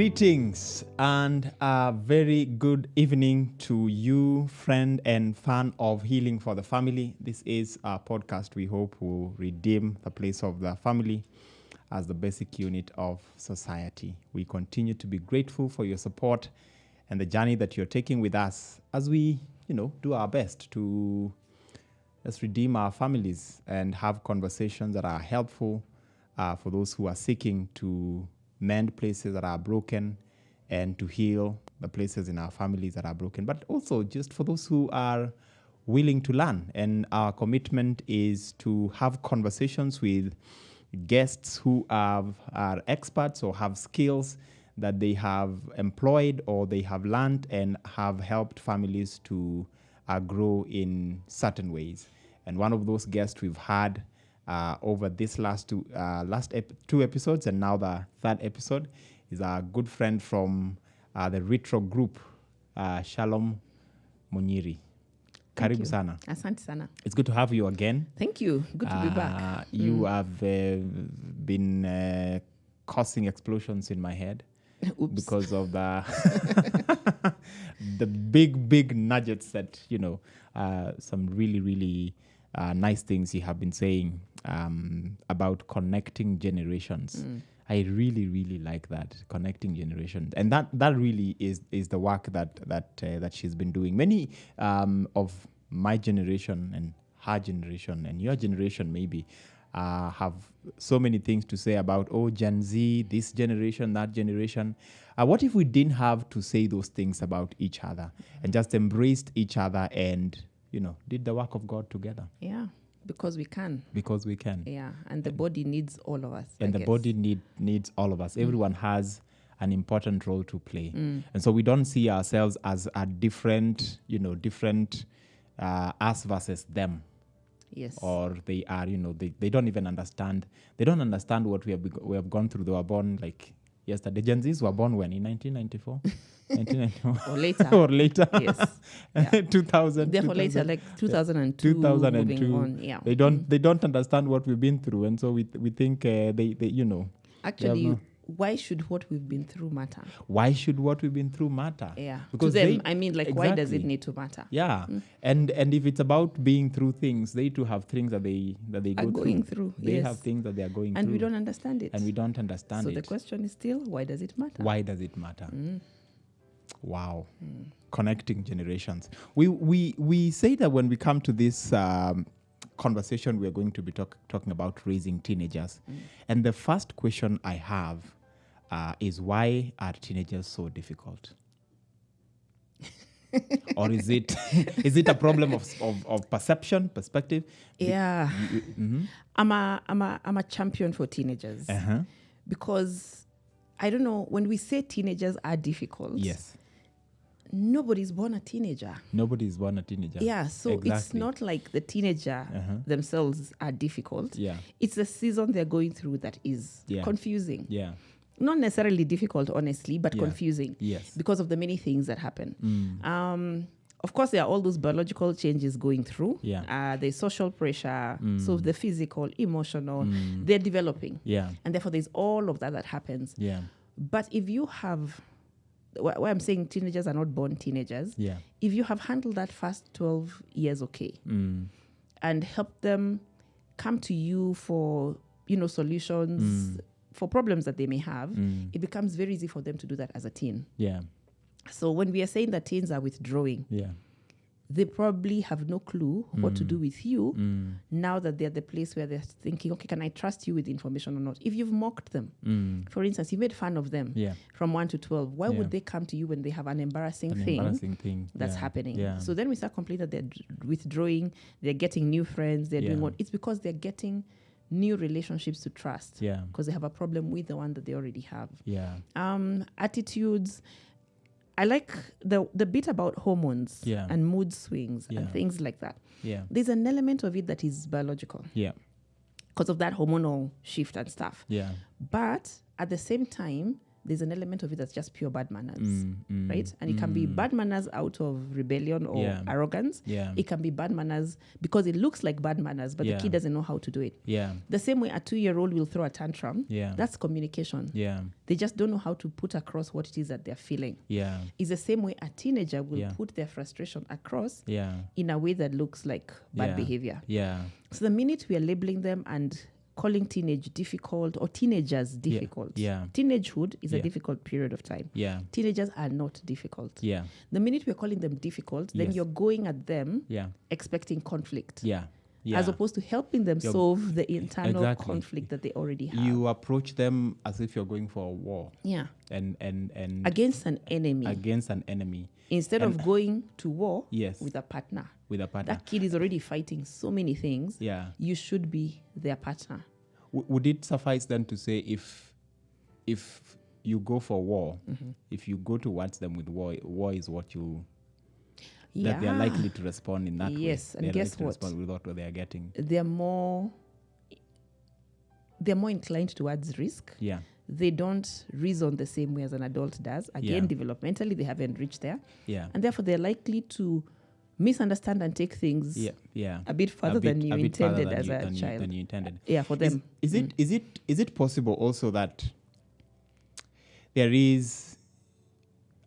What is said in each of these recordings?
Greetings and a very good evening to you, friend and fan of Healing for the Family. This is a podcast we hope will redeem the place of the family as the basic unit of society. We continue to be grateful for your support and the journey that you're taking with us as we, do our best to just redeem our families and have conversations that are helpful for those who are seeking to mend places that are broken and to heal the places in our families that are broken, but also just for those who are willing to learn. And our commitment is to have conversations with guests who are experts or have skills that they have employed or they have learned and have helped families to grow in certain ways. And one of those guests we've had over this last two episodes, and now the third episode, is our good friend from the Retro Group, Shalom Munyiri. Karibu sana. Asante sana. It's good to have you again. Thank you. Good to be back. You have been causing explosions in my head. Oops. Because of the the big nuggets that some really nice things you have been saying about connecting generations. I really like that, connecting generations, and that really is the work that she's been doing. Many of my generation and her generation and your generation maybe have so many things to say about Gen Z, this generation, that generation. What if we didn't have to say those things about each other and just embraced each other and did the work of God together? Yeah, because we can. Because we can. Yeah, and the body needs all of us. And the body needs all of us. Everyone has an important role to play. And so we don't see ourselves as a different us versus them. Yes. Or they are, they don't even understand. They don't understand what we have gone through. They were born like yesterday. Gen Zs were born when? In 1994? 1994. Or later. Or later. Yes. Yeah. 2000. Therefore, later, like 2002. 2002. Moving on. Yeah. They don't understand what we've been through, and so we think they. Actually, why should what we've been through matter? Why should what we've been through matter? Yeah. Because to them, exactly. why does it need to matter? Yeah. And if it's about being through things, they too have things that they go going through. They Yes. have things that they are going And through. we don't understand it. And we don't understand so it. the question is still, why does it matter? Why does it matter? Wow. Connecting generations. We say that when we come to this conversation, we are going to be talking about raising teenagers. And the first question I have is, why are teenagers so difficult? Or is it a problem of perspective? Yeah. I'm a champion for teenagers. Because I don't know, when we say teenagers are difficult, Yes. Nobody's born a teenager. Nobody is born a teenager. Yeah, so Exactly. it's not like the teenager themselves are difficult. Yeah. It's the season they're going through that is confusing. Yeah. Not necessarily difficult, honestly, but confusing. Yes. Because of the many things that happen. Of course, there are all those biological changes going through. Yeah. There's social pressure, so the physical, emotional, they're developing. Yeah. And therefore, there's all of that happens. Yeah. But if you have, why I'm saying teenagers are not born teenagers, Yeah. if you have handled that first 12 years okay, and helped them come to you for, solutions for problems that they may have, it becomes very easy for them to do that as a teen. Yeah. So when we are saying that teens are withdrawing, Yeah. they probably have no clue what to do with you now that they're at the place where they're thinking, okay, can I trust you with information or not? If you've mocked them, for instance, you made fun of them from 1 to 12, why would they come to you when they have an embarrassing thing that's happening? Yeah. So then we start complaining that they're withdrawing, they're getting new friends, they're doing what? It's because they're getting new relationships to trust. Yeah. Because they have a problem with the one that they already have. Yeah. Attitudes. I like the bit about hormones and mood swings and things like that. Yeah. There's an element of it that is biological Yeah. because of that hormonal shift and stuff. Yeah. But at the same time, there's an element of it that's just pure bad manners, right? And it can be bad manners out of rebellion or arrogance. Yeah. It can be bad manners because it looks like bad manners, but the kid doesn't know how to do it. Yeah. The same way a 2-year-old will throw a tantrum. Yeah. That's communication. Yeah. They just don't know how to put across what it is that they're feeling. Yeah. It's the same way a teenager will put their frustration across in a way that looks like bad behavior. Yeah. So the minute we are labeling them and calling teenage difficult or teenagers difficult. Teenagehood is a difficult period of time. Teenagers are not difficult. The minute we're calling them difficult, then you're going at them expecting conflict. As opposed to helping them solve the internal conflict that they already have. You approach them as if you're going for a war. And against an enemy. Instead of going to war with a partner. That kid is already fighting so many things. You should be their partner. Would it suffice then to say if you go for war, if you go towards them with war is what you... that they are likely to respond in that way. Yes, and guess what? Respond with what they are getting. They're more inclined towards risk. They don't reason the same way as an adult does. Again, developmentally, they haven't reached there. And therefore, they're likely to misunderstand and take things a bit further than you intended as a child. Than you intended. For them. Is it possible also that there is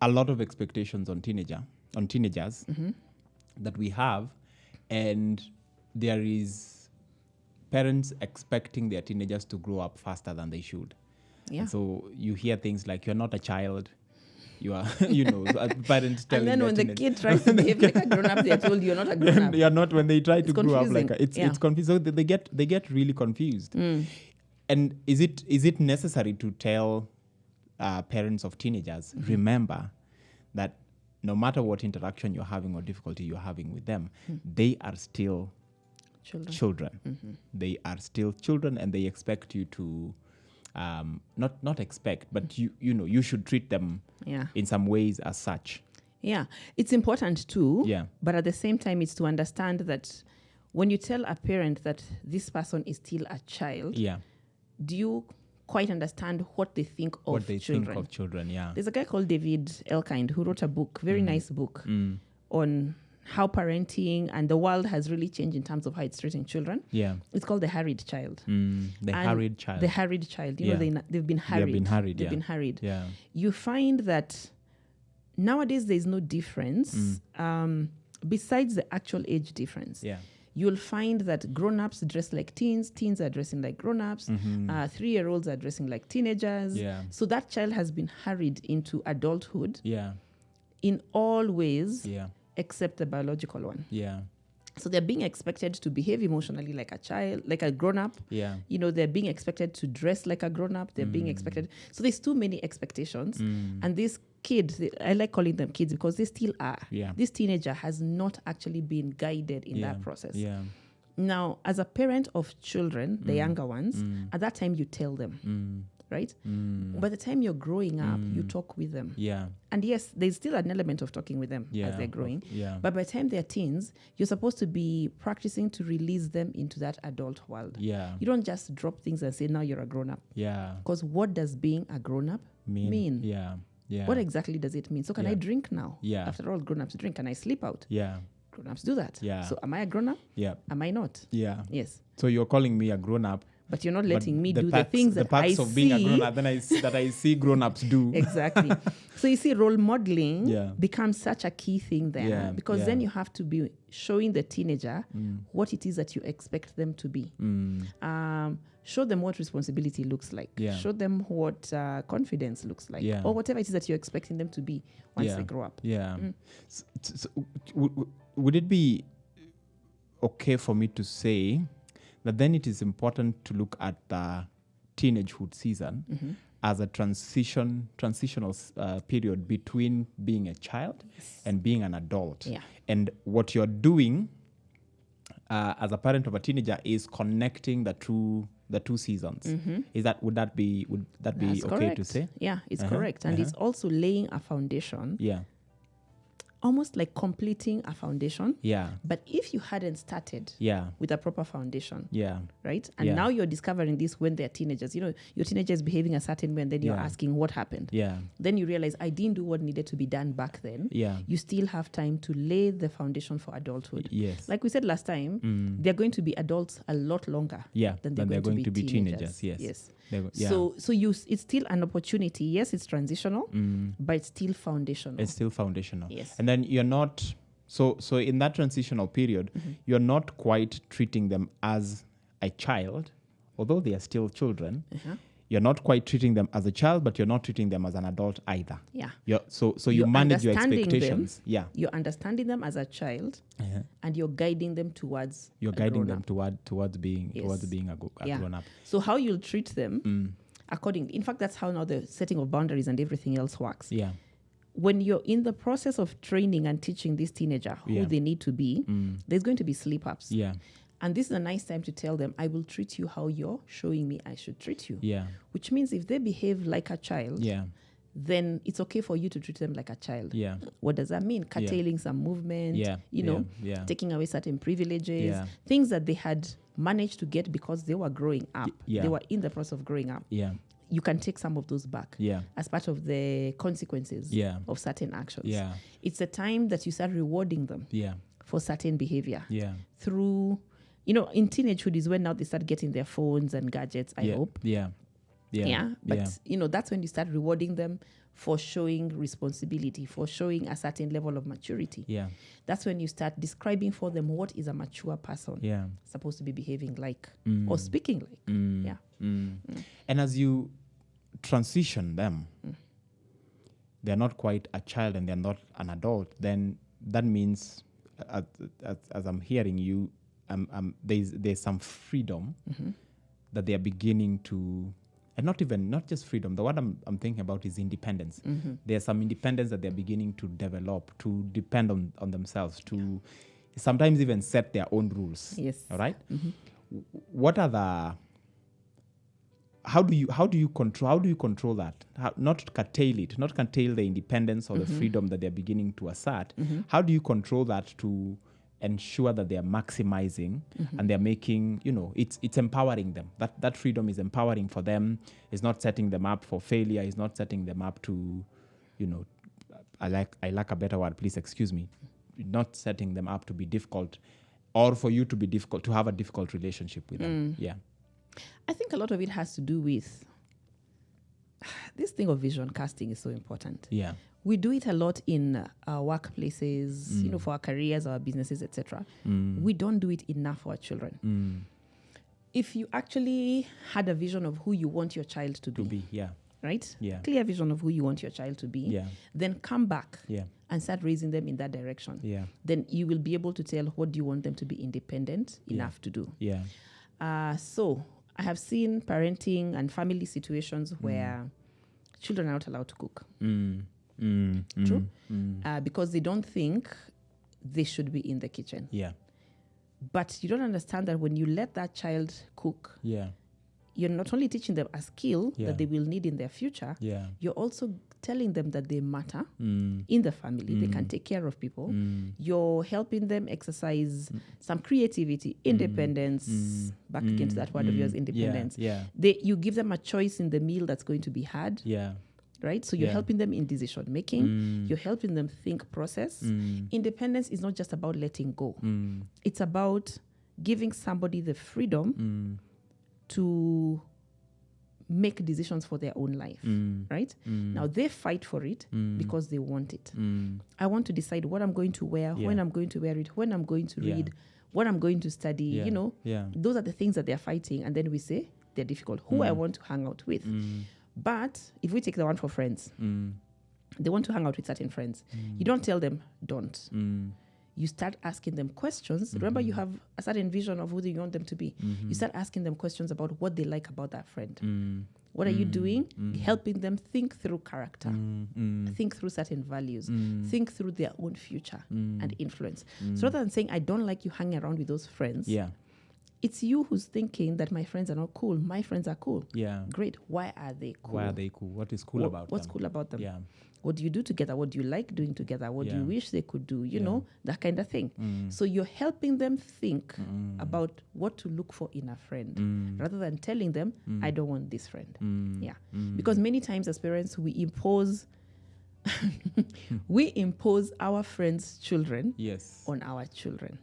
a lot of expectations on teenagers that we have, and there is parents expecting their teenagers to grow up faster than they should. And so you hear things like, you're not a child. You are, parents telling. And then when the kid tries to behave like a grown-up, they're told you're not a grown-up. You're not. When they try to grow up confusing. It's confused. So they get really confused. And is it necessary to tell parents of teenagers, remember that no matter what interaction you're having or difficulty you're having with them, they are still children. They are still children, and they expect you to not expect, but you should treat them in some ways as such. It's important too. But at the same time, it's to understand that when you tell a parent that this person is still a child, do you quite understand what they think of children? There's a guy called David Elkind who wrote a book, very nice book, on how parenting and the world has really changed in terms of how it's treating children. It's called The Harried Child. The Harried Child. The Harried Child. You know, they've been harried. They've been harried. You find that nowadays there's no difference besides the actual age difference. You'll find that grown-ups dress like teens, teens are dressing like grown-ups, 3-year-olds are dressing like teenagers. So that child has been harried into adulthood in all ways except the biological one. So they're being expected to behave emotionally like a child, like a grown-up. They're being expected to dress like a grown-up. They're being expected. So there's too many expectations. And these kids, I like calling them kids because they still are. This teenager has not actually been guided in that process. Now, as a parent of children, the younger ones, at that time you tell them. Right? By the time you're growing up, you talk with them. And yes, there's still an element of talking with them as they're growing. But by the time they're teens, you're supposed to be practicing to release them into that adult world. You don't just drop things and say, now you're a grown-up. Because what does being a grown-up mean? What exactly does it mean? So can I drink now? After all, grown-ups drink. Can I sleep out? Grown-ups do that. So am I a grown-up? Am I not? Yes. So you're calling me a grown-up, but you're not letting me do the things that I see. The perks of being a grown-up that I see grown-ups do. Exactly. So you see, role modeling becomes such a key thing there because then you have to be showing the teenager what it is that you expect them to be. Show them what responsibility looks like. Show them what confidence looks like, or whatever it is that you're expecting them to be once they grow up. So, would it be okay for me to say that then it is important to look at the teenagehood season as a transitional period between being a child and being an adult? And what you're doing as a parent of a teenager is connecting the two seasons. Would that be okay correct to say? It's correct. And it's also laying a foundation almost like completing a foundation. Yeah. But if you hadn't started Yeah. with a proper foundation, Yeah. right? And Yeah. now you're discovering this when they're teenagers. You know, your teenager is behaving a certain way, and then you're Yeah. asking what happened. Yeah. Then you realize I didn't do what needed to be done back then. Yeah. You still have time to lay the foundation for adulthood. Yes. Like we said last time, they're going to be adults a lot longer. Yeah. Than they're going to be teenagers. Yes. Yes. Yeah. So it's still an opportunity. Yes, it's transitional, but it's still foundational. It's still foundational. Yes. And then you're not so in that transitional period, you're not quite treating them as a child, although they are still children. You're not quite treating them as a child, but you're not treating them as an adult either. Yeah. So you manage your understanding expectations. Them, you're understanding them as a child, and you're guiding them towards. You're guiding them towards being a grown up. So how you'll treat them according. In fact, that's how now the setting of boundaries and everything else works. Yeah. When you're in the process of training and teaching this teenager who they need to be, there's going to be slip-ups. Yeah. And this is a nice time to tell them, I will treat you how you're showing me I should treat you. Yeah. Which means if they behave like a child, then it's okay for you to treat them like a child. Yeah. What does that mean? Curtailing some movement, taking away certain privileges, things that they had managed to get because they were growing up. They were in the process of growing up. Yeah. You can take some of those back as part of the consequences of certain actions. Yeah. It's a time that you start rewarding them for certain behavior through, in teenagehood is when now they start getting their phones and gadgets, I hope. But that's when you start rewarding them for showing responsibility, for showing a certain level of maturity. That's when you start describing for them what is a mature person supposed to be behaving like or speaking like. And as you transition them, they're not quite a child and they're not an adult, then that means, as I'm hearing you, there's some freedom that they are beginning to, and not just freedom. The word I'm thinking about is independence. There's some independence that they're beginning to develop, to depend on themselves, to sometimes even set their own rules. Yes. All right. What are the how do you control that? Not curtail the independence or the freedom that they're beginning to assert. How do you control that to ensure that they are maximizing and they're making, it's empowering them. That freedom is empowering for them. It's not setting them up for failure. It's not setting them up to, I lack a better word, please excuse me. Not setting them up to be difficult or for you to be difficult, to have a difficult relationship with them. Yeah. I think a lot of it has to do with this thing of vision casting is so important. Yeah. We do it a lot in our workplaces, for our careers, our businesses, etc. We don't do it enough for our children. If you actually had a vision of who you want your child to be, right? Yeah. Clear vision of who you want your child to be, then come back and start raising them in that direction. Yeah. Then you will be able to tell what do you want them to be independent enough to do. Yeah. So I have seen parenting and family situations where children are not allowed to cook. True? Because they don't think they should be in the kitchen. Yeah. But you don't understand that when you let that child cook, you're not only teaching them a skill that they will need in their future, you're also telling them that they matter in the family. They can take care of people. You're helping them exercise some creativity, independence, back again to that word of yours, independence. You give them a choice in the meal that's going to be had. Right? So you're helping them in decision making. You're helping them think process. Independence is not just about letting go. It's about giving somebody the freedom to make decisions for their own life, right? Now they fight for it because they want it. I want to decide what I'm going to wear, when I'm going to wear it, when I'm going to read, what I'm going to study, Those are the things that they're fighting. And then we say they're difficult. Who I want to hang out with. But if we take the one for friends, they want to hang out with certain friends. You don't tell them, don't. You start asking them questions. Remember, you have a certain vision of who you want them to be. You start asking them questions about what they like about that friend. What are you doing? Helping them think through character, think through certain values, think through their own future and influence. So rather than saying, I don't like you hanging around with those friends, it's you who's thinking that my friends are not cool. My friends are cool. Yeah. Great. Why are they cool? What is cool about them? What's cool about them? Yeah. What do you do together? What do you like doing together? What do you wish they could do? You know, that kind of thing. So you're helping them think about what to look for in a friend rather than telling them, I don't want this friend. Yeah. Because many times as parents, we impose our friends' children on our children.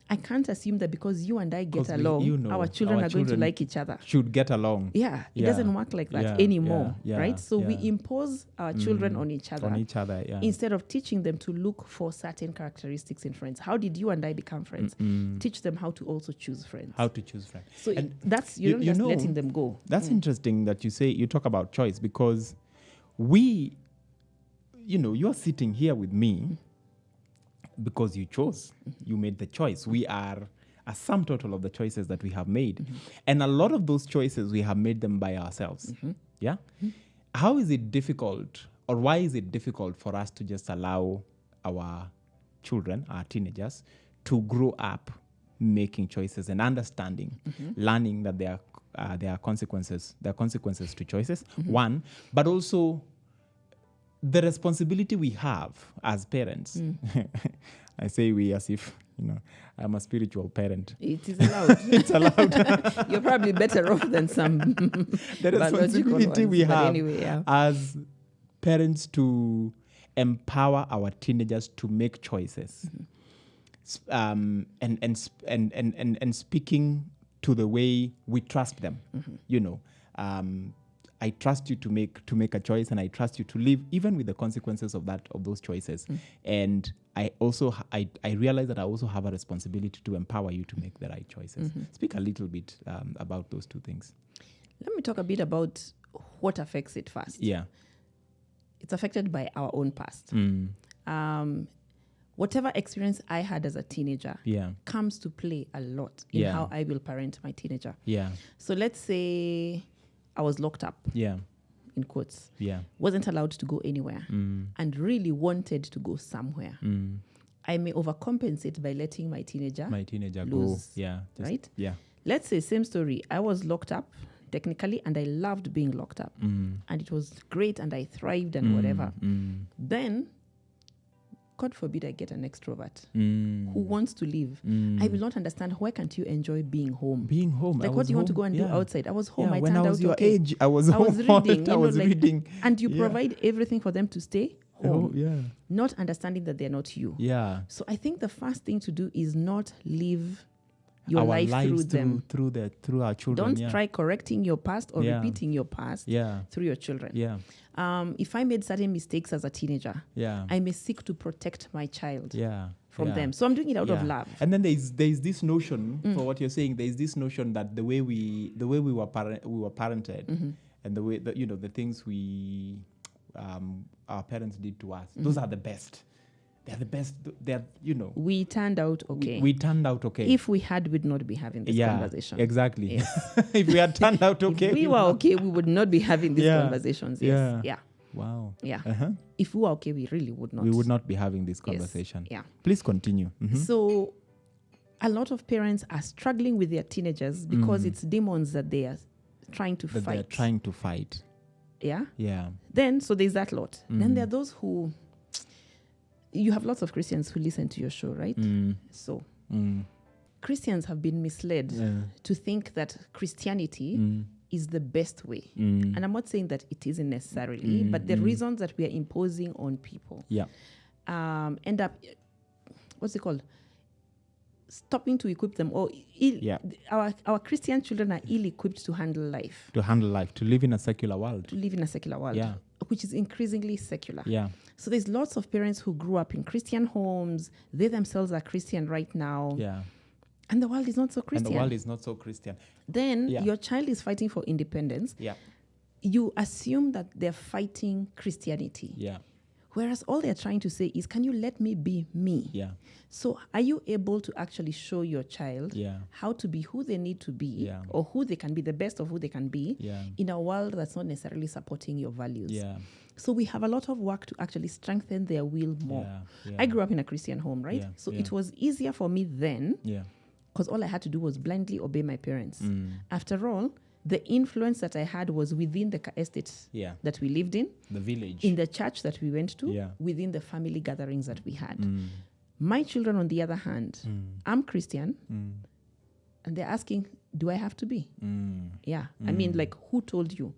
I can't assume that because you and I get along, our children are going to like each other. Should get along. Yeah, it doesn't work like that anymore, right? So we impose our children on each other. Instead of teaching them to look for certain characteristics in friends. How did you and I become friends? Teach them how to also choose friends. So that's, you're not just letting them go. That's interesting that you talk about choice, because you're sitting here with me because you chose. You made the choice. We are a sum total of the choices that we have made. And a lot of those choices, we have made them by ourselves. Yeah? How is it difficult, or why is it difficult for us to just allow our children, our teenagers, to grow up making choices and understanding, learning that there are consequences. There are consequences to choices, one, but also the responsibility we have as parents. I say we as if, I'm a spiritual parent. It is allowed. It's allowed. You're probably better off than some the responsibility we have as parents to empower our teenagers to make choices. And speaking to the way we trust them. I trust you to make a choice, and I trust you to live even with the consequences of those choices. And I also I realize that I also have a responsibility to empower you to make the right choices. Speak a little bit about those two things. Let me talk a bit about what affects it first. Yeah, it's affected by our own past. Whatever experience I had as a teenager comes to play a lot in how I will parent my teenager. Yeah. So let's say I was locked up, in quotes, wasn't allowed to go anywhere, and really wanted to go somewhere. I may overcompensate by letting my teenager lose, go. Right? Yeah. Let's say, same story. I was locked up, technically, and I loved being locked up. And it was great, and I thrived and whatever. Then, God forbid I get an extrovert who wants to leave. I will not understand, why can't you enjoy being home? Being home. Like, what do you want to go and do outside? I was home. I when turned I was out your okay. age, I was reading. I was reading. And you provide everything for them to stay home. Oh, not understanding that they're not you. Yeah. So I think the first thing to do is not live your life through them. Through our children. Don't try correcting your past or repeating your past through your children. Yeah. If I made certain mistakes as a teenager, I may seek to protect my child from them. So I'm doing it out of love. And then there's this notion, for what you're saying, there's this notion that the way we were parented, and the way that, the things our parents did to us, those are the best. They're the best. We turned out okay. We turned out okay. If we had, we'd not be having this conversation. Exactly. Yes. If we had turned out okay. If we were okay, we would not be having these conversations. Yes. Yeah. Wow. Yeah. If we were okay, we really would not. We would not be having this conversation. Yes. Yeah. Please continue. So, a lot of parents are struggling with their teenagers because it's demons that they are trying to fight. They're trying to fight. Yeah. Yeah. Then, so there's that lot. Then there are those who... You have lots of Christians who listen to your show, right? So, Christians have been misled to think that Christianity is the best way. And I'm not saying that it isn't necessarily, but the reasons that we are imposing on people end up, what's it called? Stopping to equip them, or our Christian children are ill-equipped to handle life. To live in a secular world. Which is increasingly secular. Yeah. So there's lots of parents who grew up in Christian homes. They themselves are Christian right now. Yeah. And the world is not so Christian. Then your child is fighting for independence. Yeah. You assume that they're fighting Christianity. Yeah. Whereas all they're trying to say is, can you let me be me? Yeah. So are you able to actually show your child how to be who they need to be, or who they can be, the best of who they can be, in a world that's not necessarily supporting your values? Yeah. So we have a lot of work to actually strengthen their will more. I grew up in a Christian home, right? So it was easier for me then, because all I had to do was blindly obey my parents. After all, The influence that I had was within the estate that we lived in, the village, in the church that we went to, within the family gatherings that we had. My children, on the other hand, I'm Christian, and they're asking, do I have to be? Yeah. I mean, like, who told you?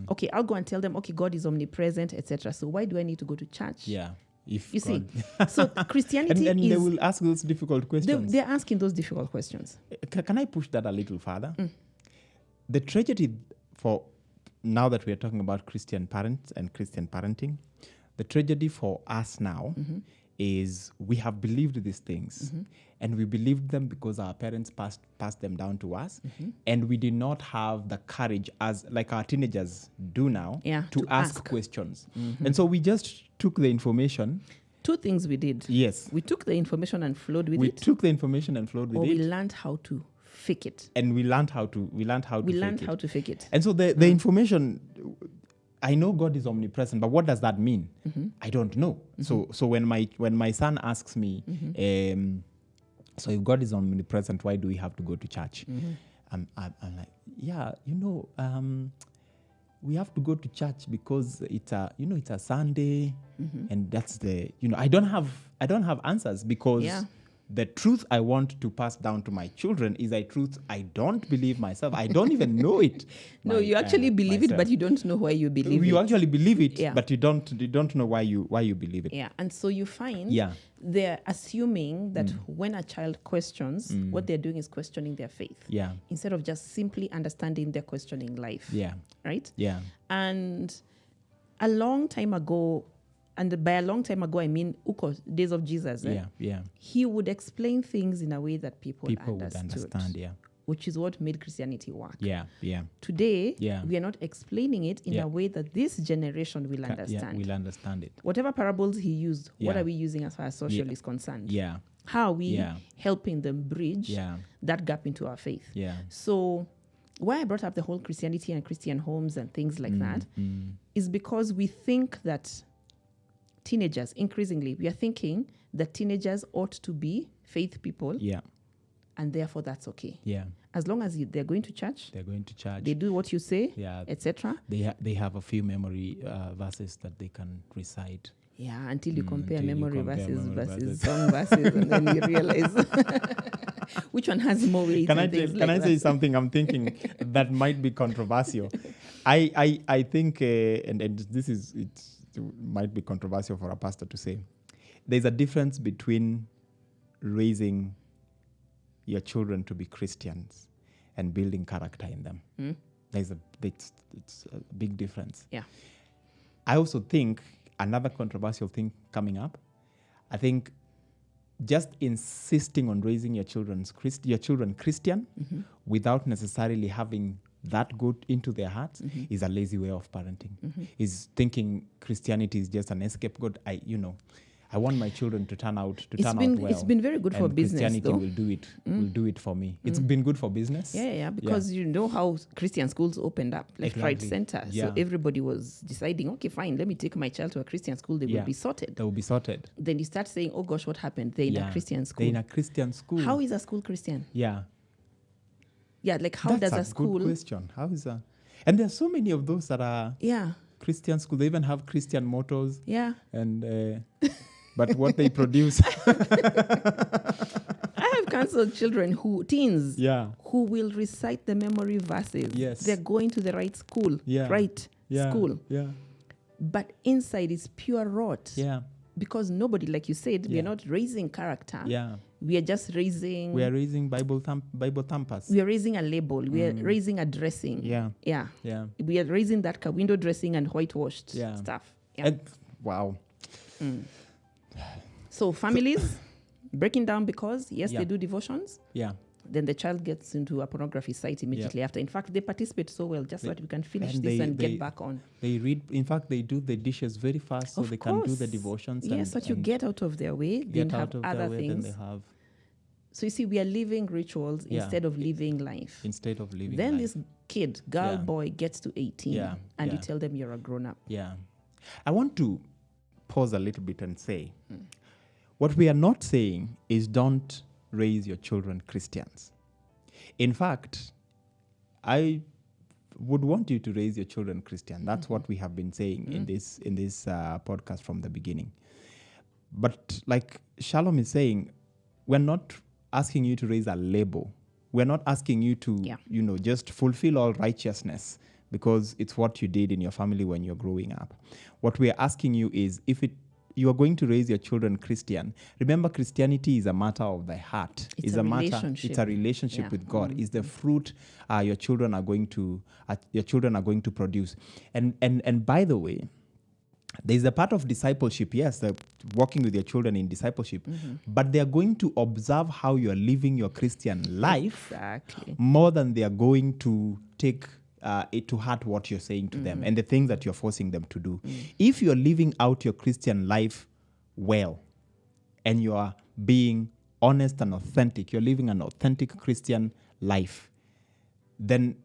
Okay, I'll go and tell them, okay, God is omnipresent, etc. So why do I need to go to church? Yeah. If you God see, so Christianity and is... they will ask those difficult questions. They're asking those difficult questions. Can I push that a little further? The tragedy for, now that we are talking about Christian parents and Christian parenting, the tragedy for us now is we have believed these things, and we believed them because our parents passed them down to us, and we did not have the courage, as like our teenagers do now, to ask questions. And so we just took the information. Two things we did. Yes. We took the information and flowed with it. We took the information and flowed with it. Or we learned how to fake it. And we learned how to fake it. And so the information, I know God is omnipresent, but what does that mean? I don't know. So when my son asks me, so if God is omnipresent, why do we have to go to church? I'm like, yeah, we have to go to church because it's a Sunday, and that's the, I don't have answers, because the truth I want to pass down to my children is a truth I don't believe myself. I don't even know it. No, you actually believe it, but you don't know why you believe it. You actually believe it, but you don't know why you believe it. Yeah, and so you find they're assuming that when a child questions, what they're doing is questioning their faith. Yeah. Instead of just simply understanding they're questioning life. Yeah. Right? Yeah. And a long time ago, and by a long time ago, I mean Uko, days of Jesus. He would explain things in a way that people would understand, which is what made Christianity work. Yeah. Today, we are not explaining it in a way that this generation will understand. Will understand it. Whatever parables he used, what are we using as far as social is concerned? Yeah. How are we helping them bridge that gap into our faith? Yeah. So why I brought up the whole Christianity and Christian homes and things like that is because we think that teenagers, increasingly, we are thinking that teenagers ought to be faith people. Yeah. And therefore, that's okay. Yeah. As long as they're going to church. They do what you say, etc. They have a few memory verses that they can recite. Yeah, until you compare memory verses, song verses, and then you realize which one has more weight. Can I say something I'm thinking that might be controversial? I think, and it might be controversial for a pastor to say, there's a difference between raising your children to be Christians and building character in them. It's a big difference. Yeah. I also think another controversial thing coming up, I think just insisting on raising your children Christian without necessarily having that go into their hearts is a lazy way of parenting. Is thinking Christianity is just an scapegoat. I want my children to turn out well. It's been very good for business. Christianity will do it. Will do it for me. It's been good for business. Yeah, because you know how Christian schools opened up, left, right, center. Yeah. So everybody was deciding, okay, fine, let me take my child to a Christian school. They will be sorted. They will be sorted. Then you start saying, oh gosh, what happened? They're in a Christian school. They're in a Christian school. How is a school Christian? Yeah. Yeah, like how does a school... That's a good question. How is that? And there's so many of those that are Christian school. They even have Christian mottos. Yeah. And but what they produce... I have counseled children teens who will recite the memory verses. Yes. They're going to the right school. Yeah. School. Yeah. But inside is pure rot. Yeah. Because nobody, like you said, we are not raising character. Yeah. We are just raising... We are raising Bible thumpers. We are raising a label. We are raising a dressing. Yeah. Yeah. Yeah. We are raising that window dressing and whitewashed stuff. Yeah. Wow. So families breaking down because, they do devotions. Yeah. Then the child gets into a pornography site immediately after. In fact, they participate so well just so that we can finish this and get back on. They read. In fact, they do the dishes very fast so they can do the devotions. Yes, but you get out of their way. Then have other things. Then they have. So you see, we are living rituals instead of living life. Then this kid, boy, gets to 18 and you tell them you're a grown-up. Yeah. I want to pause a little bit and say, what we are not saying is don't raise your children Christians. In fact, I would want you to raise your children Christian. That's what we have been saying in this podcast from the beginning. But like Shalom is saying, we're not asking you to raise a label. We're not asking you to, just fulfill all righteousness because it's what you did in your family when you're growing up. What we're asking you is, if you are going to raise your children Christian, remember Christianity is a matter of the heart. It's a relationship with God. It's the fruit your children are going to produce. And by the way, there's a part of discipleship, yes, working with your children in discipleship, but they're going to observe how you're living your Christian life more than they are going to take it to heart what you're saying to them and the things that you're forcing them to do. If you're living out your Christian life well and you are being honest and authentic, you're living an authentic Christian life, then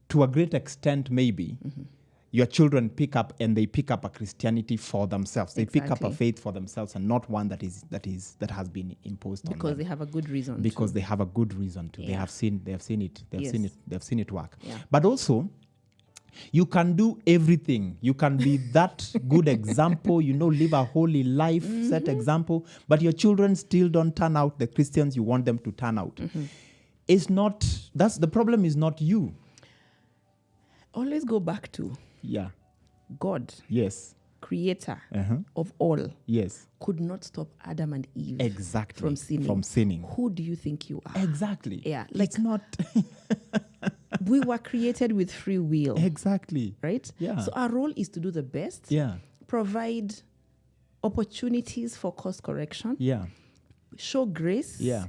to a great extent maybe, your children pick up a Christianity for themselves. They pick up a faith for themselves, and not one that has been imposed on them. Because they have a good reason. They have a good reason to. Yeah. They have seen it work. Yeah. But also, you can do everything. You can be that good example, live a holy life, set example, but your children still don't turn out the Christians you want them to turn out. The problem is not you. Always go back to God. Yes. Creator of all. Yes. Could not stop Adam and Eve exactly from sinning. Who do you think you are? Exactly. Yeah. It's not we were created with free will. Exactly. Right? Yeah. So our role is to do the best. Yeah. Provide opportunities for course correction. Yeah. Show grace. Yeah.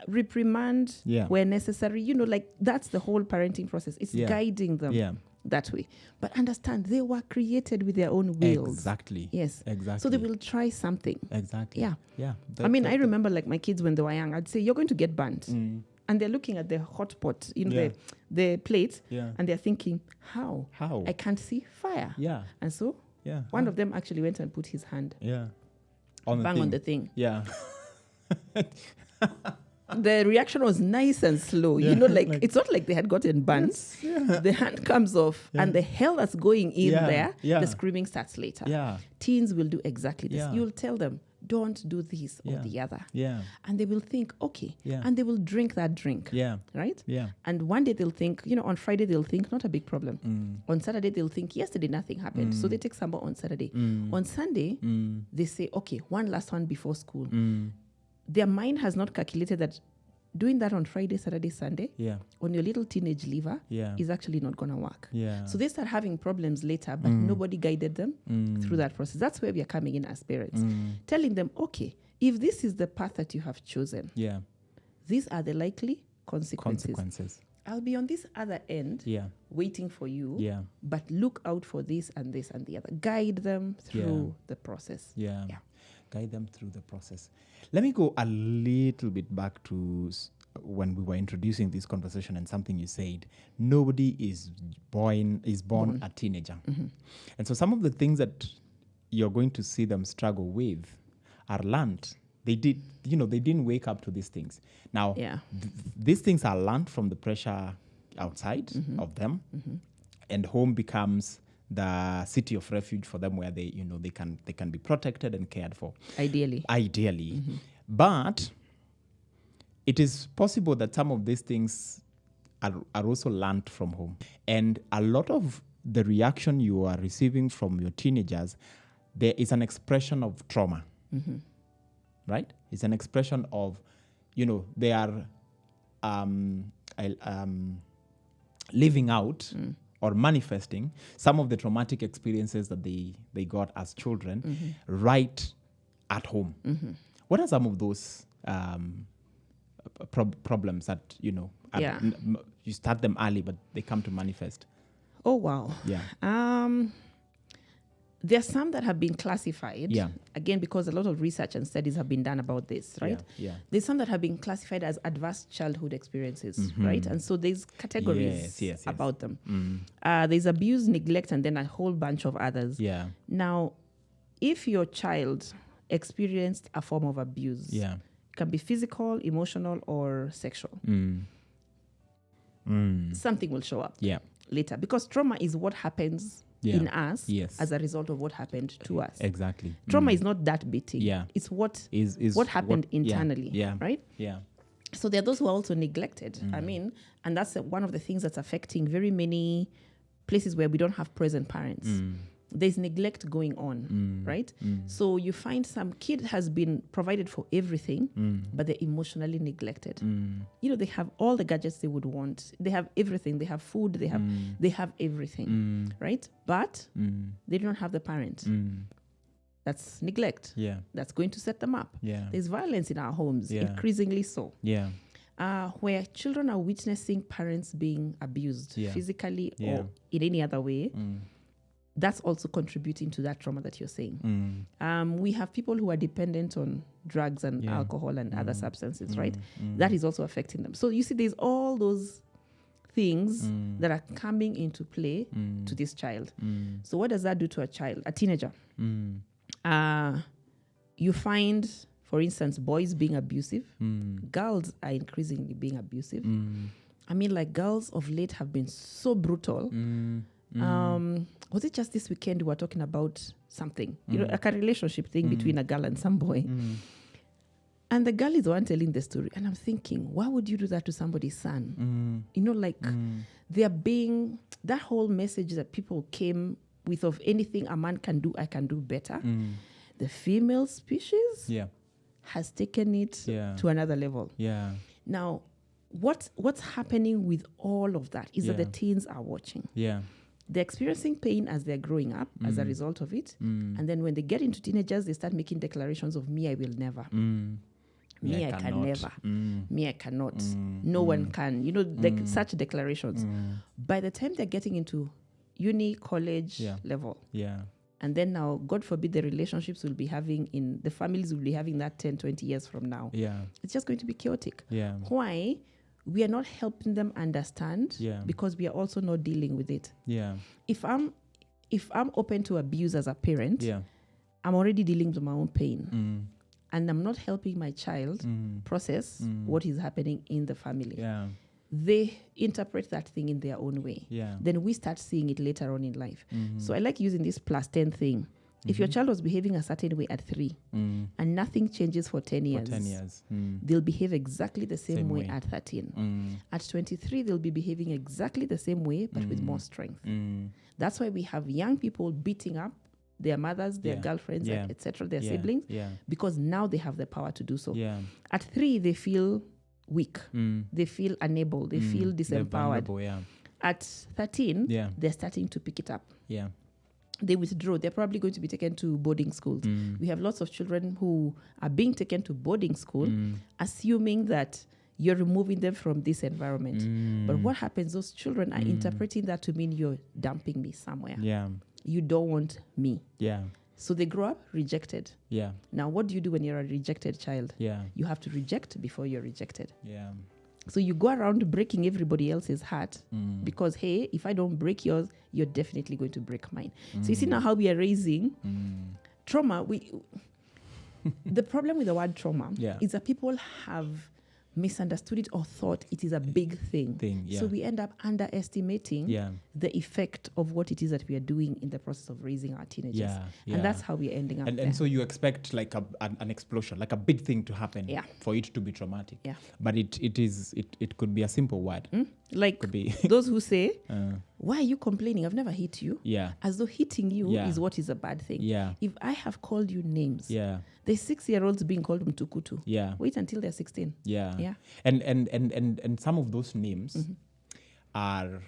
Reprimand where necessary. That's the whole parenting process. It's guiding them that way. But understand, they were created with their own wills. Exactly. Yes. Exactly. So they will try something. Exactly. Yeah. Yeah. I remember like my kids when they were young, I'd say, you're going to get burnt. And they're looking at the hot pot, the plate, and they're thinking, how? I can't see fire. Yeah. And so one of them actually went and put his hand on the thing. Yeah. The reaction was nice and slow. It's not like they had gotten burnt. Yes. Yeah. The hand comes off and the hell that's going in there, the screaming starts later. Yeah. Teens will do exactly this. You'll tell them, don't do this or the other. Yeah. And they will think, okay. Yeah. And they will drink that drink. Yeah. Right? Yeah. And one day they'll think, on Friday they'll think, not a big problem. On Saturday they'll think, yesterday nothing happened. So they take Samba on Saturday. On Sunday, they say, okay, one last one before school. Their mind has not calculated that doing that on Friday, Saturday, Sunday, on your little teenage liver is actually not going to work. Yeah. So they start having problems later, but nobody guided them through that process. That's where we are coming in as parents, telling them, okay, if this is the path that you have chosen, these are the likely consequences. I'll be on this other end waiting for you, but look out for this and this and the other. Guide them through the process. Yeah. Guide them through the process. Let me go a little bit back to when we were introducing this conversation and something you said. Nobody is born a teenager. And so some of the things that you're going to see them struggle with are learned. They didn't wake up to these things. Now, these things are learned from the pressure outside of them, and home becomes the city of refuge for them, where they can be protected and cared for. Ideally. But it is possible that some of these things are also learned from home. And a lot of the reaction you are receiving from your teenagers, there is an expression of trauma. Right? It's an expression of, they are living out or manifesting some of the traumatic experiences that they got as children right at home. What are some of those problems that, you start them early, but they come to manifest? Oh, wow. Yeah. There are some that have been classified, again, because a lot of research and studies have been done about this, right? Yeah. There's some that have been classified as adverse childhood experiences, right? And so there's categories about them. There's abuse, neglect, and then a whole bunch of others. Yeah. Now, if your child experienced a form of abuse, it can be physical, emotional, or sexual. something will show up Yeah. later, because trauma is what happens in us as a result of what happened to us. Exactly. Trauma is not that beating. Yeah. It's what Is what happened internally. Yeah. Right? Yeah. So there are those who are also neglected. I mean, and that's one of the things that's affecting very many places where we don't have present parents. There's neglect going on, right? So you find some kid has been provided for everything, but they're emotionally neglected. You know, they have all the gadgets they would want. They have everything. They have food. They have everything, right? But they don't have the parent. That's neglect. Yeah. That's going to set them up. Yeah. There's violence in our homes, increasingly so. Yeah. Where children are witnessing parents being abused physically or in any other way. That's also contributing to that trauma that you're saying. We have people who are dependent on drugs and alcohol and other substances, right? That is also affecting them. So you see, there's all those things that are coming into play to this child. So what does that do to a child, a teenager? You find, for instance, boys being abusive. Girls are increasingly being abusive. I mean, like, girls of late have been so brutal. Was it just this weekend we were talking about something, you know, like a relationship thing between a girl and some boy? And the girl is the one telling the story. And I'm thinking, why would you do that to somebody's son? You know, like, they're being, that whole message that people came with of anything a man can do, I can do better. The female species has taken it to another level. Yeah. Now, what's happening with all of that is that the teens are watching. Yeah. They're experiencing pain as they're growing up as a result of it. And then when they get into teenagers, they start making declarations of, me, I will never. Me, I can never. Me, I cannot. No one can. You know, like such declarations. By the time they're getting into uni, college level. Yeah. And then now, God forbid, the relationships we'll be having the families will be having that 10, 20 years from now. Yeah. It's just going to be chaotic. Yeah. Why? We are not helping them understand because we are also not dealing with it. Yeah. If I'm open to abuse as a parent, I'm already dealing with my own pain. And I'm not helping my child process what is happening in the family. Yeah. They interpret that thing in their own way. Yeah. Then we start seeing it later on in life. So I like using this +10 thing. If your child was behaving a certain way at 3 and nothing changes for 10 years, they'll behave exactly the same way at 13. At 23, they'll be behaving exactly the same way, but with more strength. That's why we have young people beating up their mothers, their girlfriends, etc., their siblings, because now they have the power to do so. At 3, they feel weak. They feel unable. They feel disempowered. At 13, they're starting to pick it up. They withdraw. They're probably going to be taken to boarding schools. We have lots of children who are being taken to boarding school, assuming that you're removing them from this environment. But what happens, those children are interpreting that to mean you're dumping me somewhere. You don't want me. So they grow up rejected. Now, what do you do when you're a rejected child? You have to reject before you're rejected. So you go around breaking everybody else's heart because, hey, if I don't break yours, you're definitely going to break mine. So you see now how we are raising trauma. The problem with the word trauma is that people have misunderstood it or thought it is a big thing. So we end up underestimating the effect of what it is that we are doing in the process of raising our teenagers. And that's how we're ending up there. And so you expect like an explosion, like a big thing to happen for it to be traumatic. But it could be a simple word. Like those who say, why are you complaining? I've never hit you. As though hitting you is what is a bad thing. If I have called you names, there's 6-year-olds being called mtukutu. Wait until they're 16. And some of those names are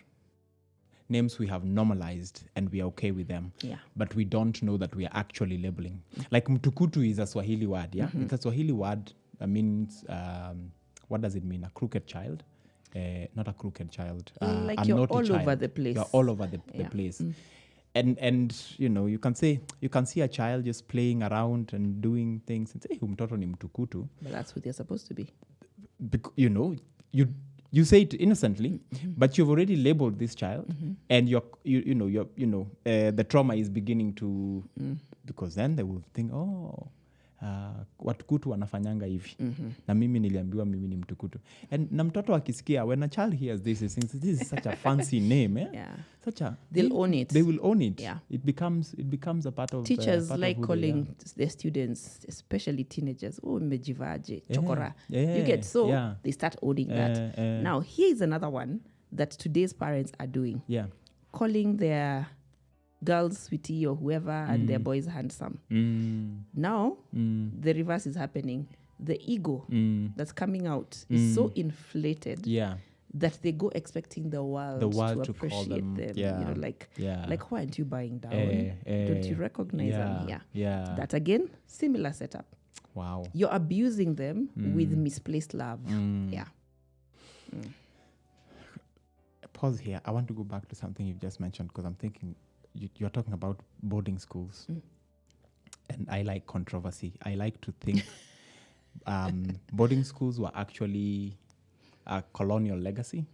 names we have normalized and we are okay with them. But we don't know that we are actually labeling. Like mtukutu is a Swahili word. It's a Swahili word that means, what does it mean? A crooked child? Not a crooked child. Like you're all over the place. You're all over the place. And you know, you can see a child just playing around and doing things and say, mtoto ni mtukutu. But that's who they're supposed to be. You know, you say it innocently, but you've already labeled this child, and the trauma is beginning to, because then they will think, watukutu wanafanyanga hivi. Na mimi niliambiwa mimi ni mtukutu. And na mtoto akisikia, when a child hears this, he thinks this is such a fancy name. Yeah. They'll own it. They will own it. Yeah. It becomes a part of teachers part like of calling their students, especially teenagers, mejivaje, chokora. You get they start owning that. Now here's another one that today's parents are doing. Yeah. Calling their girls sweetie or whoever and their boys handsome. Now the reverse is happening. The ego that's coming out is so inflated that they go expecting the world to appreciate them. Yeah. You know, like why aren't you buying down? Don't you recognize I'm here? Yeah. That again, similar setup. Wow. You're abusing them with misplaced love. Yeah. Pause here. I want to go back to something you've just mentioned because I'm thinking you're talking about boarding schools. And I like controversy. I like to think boarding schools were actually a colonial legacy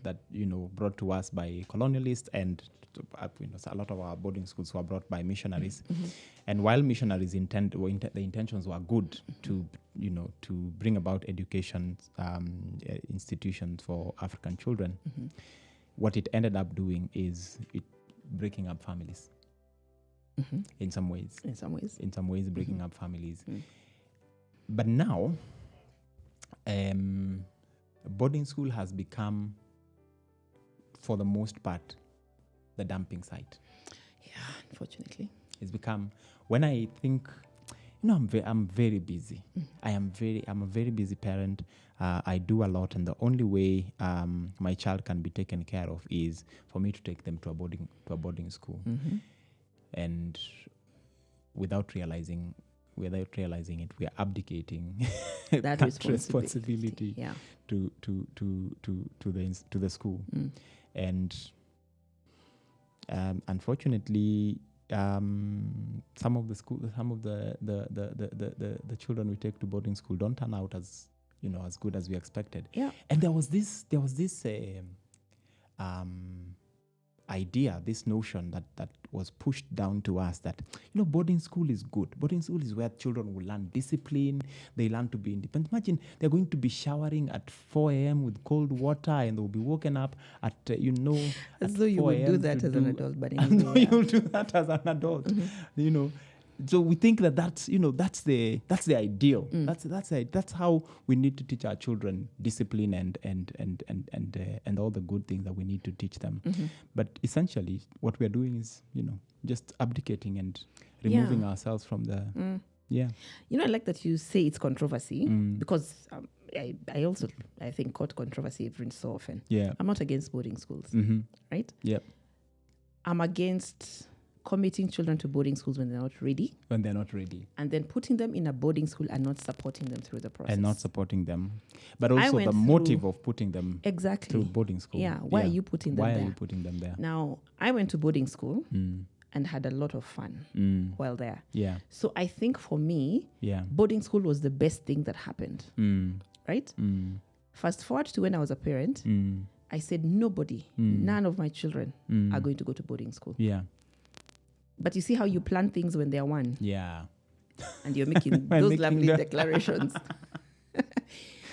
that, brought to us by colonialists, and a lot of our boarding schools were brought by missionaries. And while missionaries the intentions were good to bring about education institutions for African children, what it ended up doing is breaking up families. In some ways, breaking up families. But now, boarding school has become, for the most part, the dumping site. Yeah, unfortunately. It's become, when I think, I'm very busy. I'm a very busy parent. I do a lot, and the only way my child can be taken care of is for me to take them to a boarding school. And without realizing it, we are abdicating that responsibility to the school. And unfortunately, some of the children we take to boarding school don't turn out as good as we expected. Yeah. And there was this idea, this notion that was pushed down to us that, boarding school is good. Boarding school is where children will learn discipline. They learn to be independent. Imagine they're going to be showering at 4 a.m. with cold water, and they'll be woken up at, as though you would do that as an adult. But anyway, you'll do that as an adult, So we think that's the ideal. That's how we need to teach our children discipline and all the good things that we need to teach them. But essentially, what we are doing is just abdicating and removing ourselves from the I like that you say it's controversy because I also think court controversy happens so often. I'm not against boarding schools, right? I'm against committing children to boarding schools when they're not ready. And then putting them in a boarding school and not supporting them through the process. But also the motive of putting them through boarding school. Why are you putting them there? Why are you putting them there? Now, I went to boarding school and had a lot of fun while there. So I think for me, boarding school was the best thing that happened. Right? Fast forward to when I was a parent, I said none of my children are going to go to boarding school. But you see how you plan things when they're one. And you're making those lovely declarations.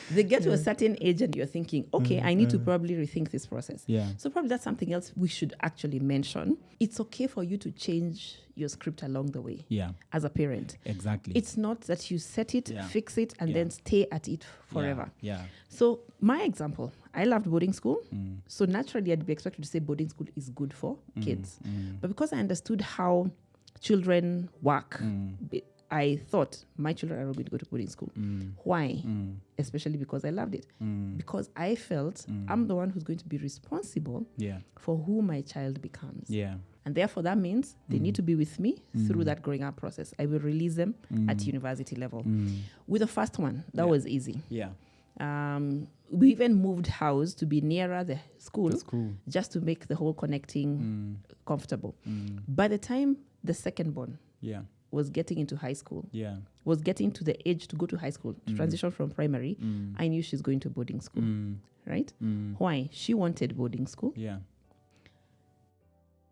They get to a certain age and you're thinking, okay, I need to probably rethink this process. So probably that's something else we should actually mention. It's okay for you to change your script along the way as a parent. Exactly. It's not that you set it, fix it, and then stay at it forever. Yeah. So my example, I loved boarding school. So naturally, I'd be expected to say boarding school is good for kids. But because I understood how children work, I thought my children are not going to go to boarding school. Why? Especially because I loved it. Because I felt I'm the one who's going to be responsible for who my child becomes. And therefore, that means they need to be with me through that growing up process. I will release them at university level. With the first one, that was easy. We even moved house to be nearer the school. Just to make the whole connecting comfortable. By the time the second born was getting into high school, was getting to the age to go to high school, to transition from primary, I knew she's going to boarding school, right? Why? She wanted boarding school.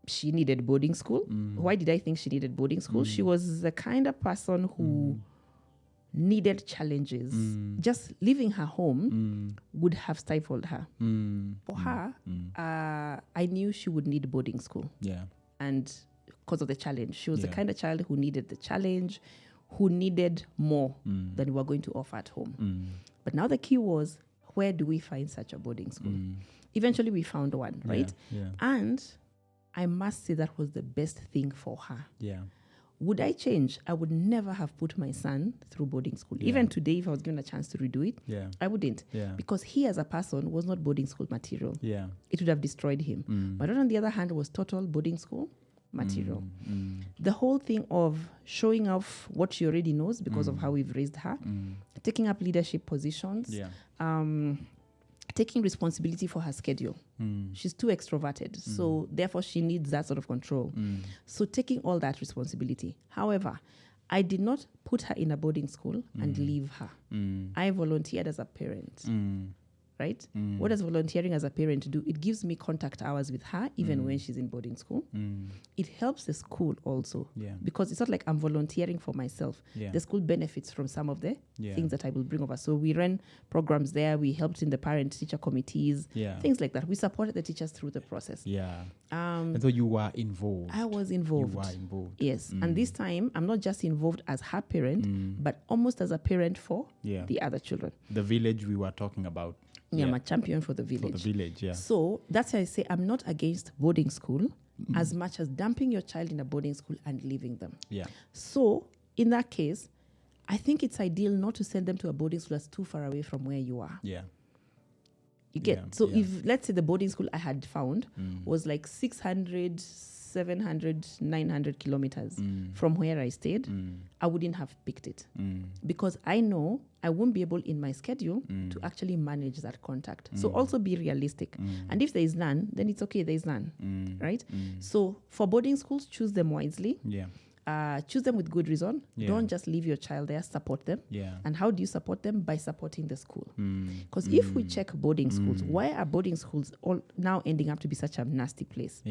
she needed boarding school. Why did I think she needed boarding school? She was the kind of person who needed challenges. Just leaving her home would have stifled her. For her, I knew she would need boarding school. Yeah. And because of the challenge, she was the kind of child who needed the challenge, who needed more than we were going to offer at home. But now the key was, where do we find such a boarding school? Eventually we found one, right? Yeah. And I must say that was the best thing for her. Yeah. Would I change? I would never have put my son through boarding school. Yeah. Even today, if I was given a chance to redo it, I wouldn't. Yeah. Because he as a person was not boarding school material. Yeah. It would have destroyed him. My daughter, on the other hand, was total boarding school material. The whole thing of showing off what she already knows because of how we've raised her, taking up leadership positions, taking responsibility for her schedule. She's too extroverted, so therefore she needs that sort of control. So taking all that responsibility. However, I did not put her in a boarding school and leave her. I volunteered as a parent. Right? What does volunteering as a parent do? It gives me contact hours with her, even when she's in boarding school. It helps the school also, because it's not like I'm volunteering for myself. The school benefits from some of the things that I will bring over. So we ran programs there. We helped in the parent-teacher committees, things like that. We supported the teachers through the process. And so you were involved. I was involved. You were involved. Yes. And this time, I'm not just involved as her parent, but almost as a parent for the other children. The village we were talking about. I'm a champion for the village. For the village, So that's why I say I'm not against boarding school as much as dumping your child in a boarding school and leaving them. So in that case, I think it's ideal not to send them to a boarding school that's too far away from where you are. You get? So if, let's say the boarding school I had found was like 600, 700, 900 kilometers from where I stayed, I wouldn't have picked it. Because I know I won't be able in my schedule to actually manage that contact. So also be realistic. And if there is none, then it's okay, there is none. Right? So for boarding schools, choose them wisely. Choose them with good reason. Don't just leave your child there, support them. And how do you support them? By supporting the school. Because if we check boarding schools, why are boarding schools all now ending up to be such a nasty place?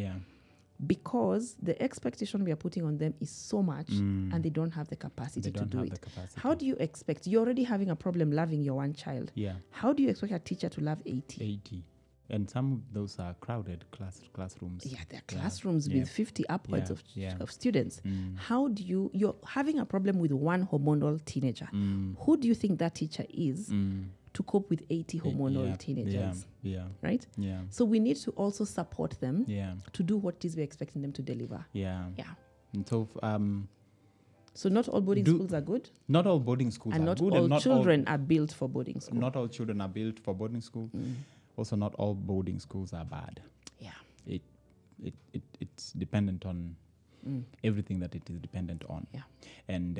Because the expectation we are putting on them is so much and they don't have the capacity to do it. How do you expect? You're already having a problem loving your one child. How do you expect a teacher to love 80? And some of those are crowded classrooms. They're classrooms with 50 upwards of students. How do you're having a problem with one hormonal teenager. Who do you think that teacher is to cope with 80 hormonal teenagers? Right? So we need to also support them to do what it is we're expecting them to deliver. And so so not all boarding schools are good. Not all boarding schools and are good. And not all children are built for boarding school. Not all children are built for boarding school. Also, not all boarding schools are bad. It's dependent on everything that it is dependent on. And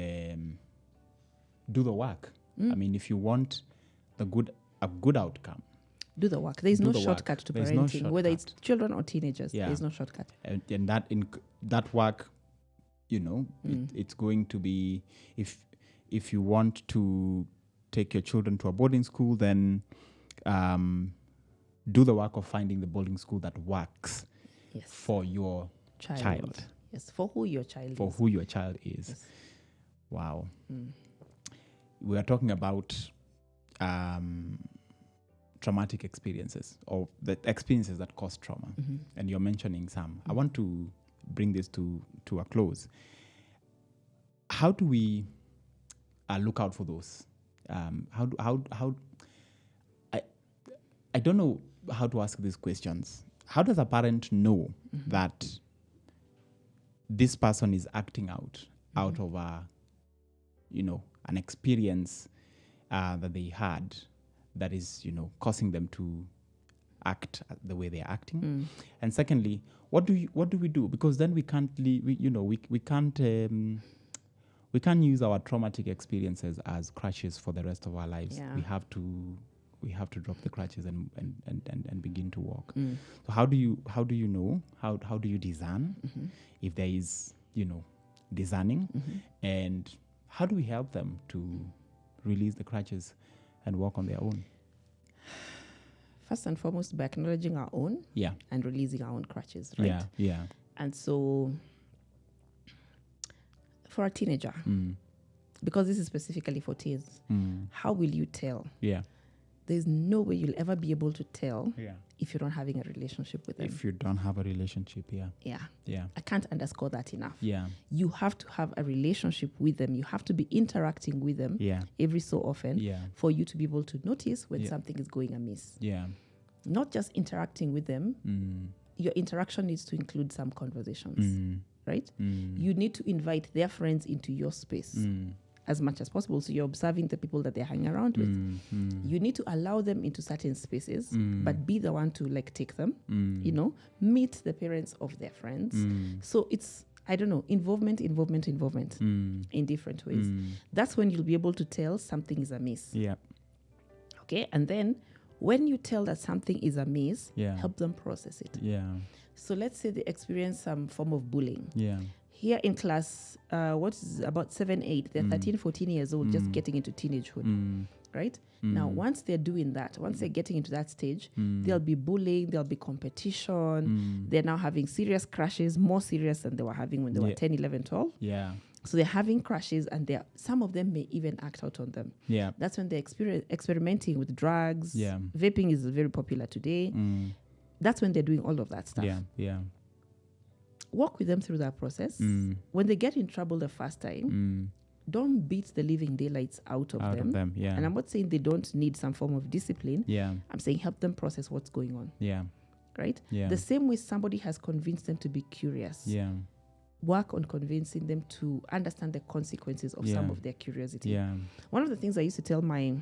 do the work. I mean, if you want a good outcome, do the work. There is no shortcut to parenting, whether it's children or teenagers. There is no shortcut. And that work, it's going to be, if you want to take your children to a boarding school, then do the work of finding the boarding school that works for your child. Yes, for who your child is. For who your child is. Yes. Wow. We are talking about traumatic experiences, or the experiences that cause trauma. And you're mentioning some. I want to bring this to a close. How do we look out for those? I don't know how to ask these questions. How does a parent know that this person is acting out of an experience that they had that is, causing them to act the way they're acting? And secondly, what do we do? Because then we can't we can't use our traumatic experiences as crutches for the rest of our lives. We have to drop the crutches and begin to walk. So how do you know? How do you discern if there is discerning, and how do we help them to release the crutches and walk on their own? First and foremost, by acknowledging our own and releasing our own crutches, right? And so for a teenager, because this is specifically for teens, how will you tell? Yeah. There's no way you'll ever be able to tell if you're not having a relationship with them. If you don't have a relationship, Yeah. Yeah. I can't underscore that enough. Yeah. You have to have a relationship with them. You have to be interacting with them every so often for you to be able to notice when something is going amiss. Yeah. Not just interacting with them. Your interaction needs to include some conversations, right? You need to invite their friends into your space as much as possible. So you're observing the people that they're hanging around with. You need to allow them into certain spaces, but be the one to like take them, meet the parents of their friends. So it's, I don't know, involvement in different ways. That's when you'll be able to tell something is amiss. Yeah. Okay. And then when you tell that something is amiss, help them process it. Yeah. So let's say they experience some form of bullying. Yeah. Here in class, what's about 7, 8, they're 13, 14 years old, just getting into teenagehood, right? Now, once they're doing that, once they're getting into that stage, there'll be bullying, there'll be competition. They're now having serious crushes, more serious than they were having when they were 10, 11, 12. Yeah. So they're having crushes, and some of them may even act out on them. Yeah. That's when they're experimenting with drugs. Yeah. Vaping is very popular today. That's when they're doing all of that stuff. Yeah. Yeah. Walk with them through that process. When they get in trouble the first time, don't beat the living daylights out of them. Yeah. And I'm not saying they don't need some form of discipline. Yeah. I'm saying help them process what's going on. Yeah. Right? Yeah. The same way somebody has convinced them to be curious. Yeah. Work on convincing them to understand the consequences of some of their curiosity. Yeah. One of the things I used to tell my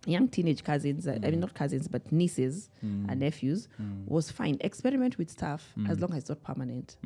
young teenage cousins, I mean, not cousins, but nieces and nephews, was fine. Experiment with stuff as long as it's not permanent.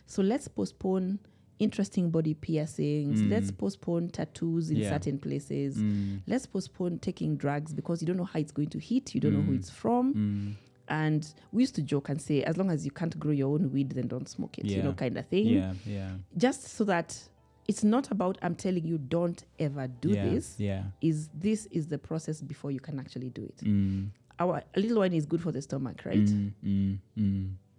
So let's postpone interesting body piercings. Let's postpone tattoos in certain places. Let's postpone taking drugs because you don't know how it's going to hit. You don't know who it's from. And we used to joke and say, as long as you can't grow your own weed, then don't smoke it, kind of thing. Yeah. Yeah. Just so that it's not about I'm telling you don't ever do this. Yeah. This is the process before you can actually do it. Our little wine is good for the stomach, right?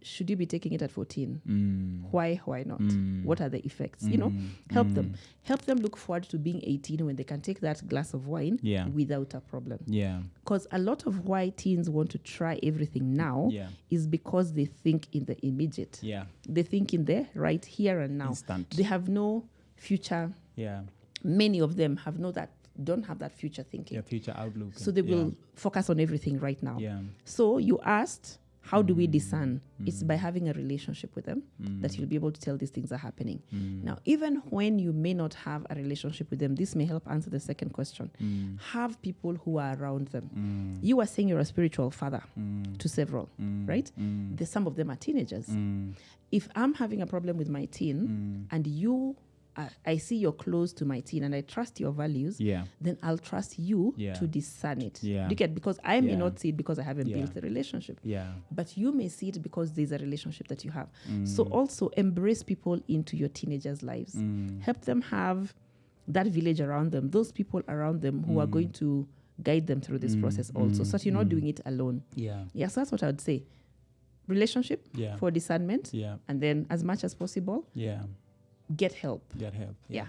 Should you be taking it at 14? Why not? What are the effects? Help them. Help them look forward to being 18 when they can take that glass of wine without a problem. Yeah. Because a lot of why teens want to try everything now is because they think in the immediate. Yeah. They think in the right here and now. Instant. They have no future. Yeah. Many of them don't have that future thinking. Yeah, future outlook. So they will focus on everything right now. Yeah. So you asked, how do we discern? It's by having a relationship with them that you'll be able to tell these things are happening. Now, even when you may not have a relationship with them, this may help answer the second question. Have people who are around them. You are saying you're a spiritual father to several, right? Some of them are teenagers. If I'm having a problem with my teen and I see you're close to my teen and I trust your values, then I'll trust you to discern it. Do you get? Because I may not see it because I haven't built a relationship. But you may see it because there's a relationship that you have. So also embrace people into your teenagers' lives. Help them have that village around them, those people around them who are going to guide them through this process also, so that you're not doing it alone. So that's what I would say. Relationship for discernment. And then as much as possible, get help. Yeah.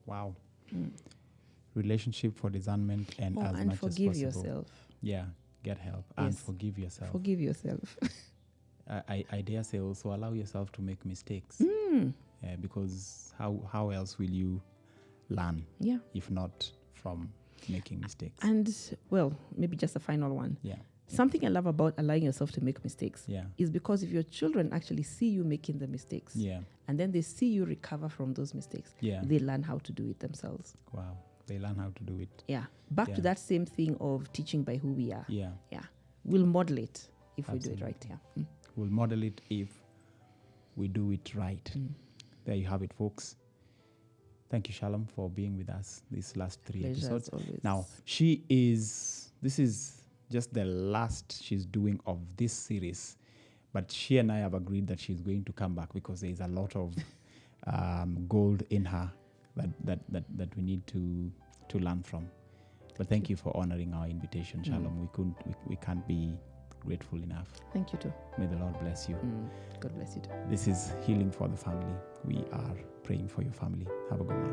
Wow. Relationship for discernment and as much as possible. Forgive yourself. Yeah. Get help and forgive yourself. Forgive yourself. I dare say also allow yourself to make mistakes. Because how else will you learn if not from making mistakes? And well, maybe just a final one. Something I love about allowing yourself to make mistakes is because if your children actually see you making the mistakes and then they see you recover from those mistakes, they learn how to do it themselves. Wow. They learn how to do it. Back to that same thing of teaching by who we are. We'll model it if we do it right. We'll model it if we do it right. There you have it, folks. Thank you, Shalom, for being with us these last 3 episodes. Now, this is just the last she's doing of this series, but she and I have agreed that she's going to come back because there is a lot of gold in her that we need to learn from. But thank you for honoring our invitation, Shalom. We can't be grateful enough. Thank you too. May the Lord bless you. God bless you too. This is Healing for the Family. We are praying for your family. Have a good night.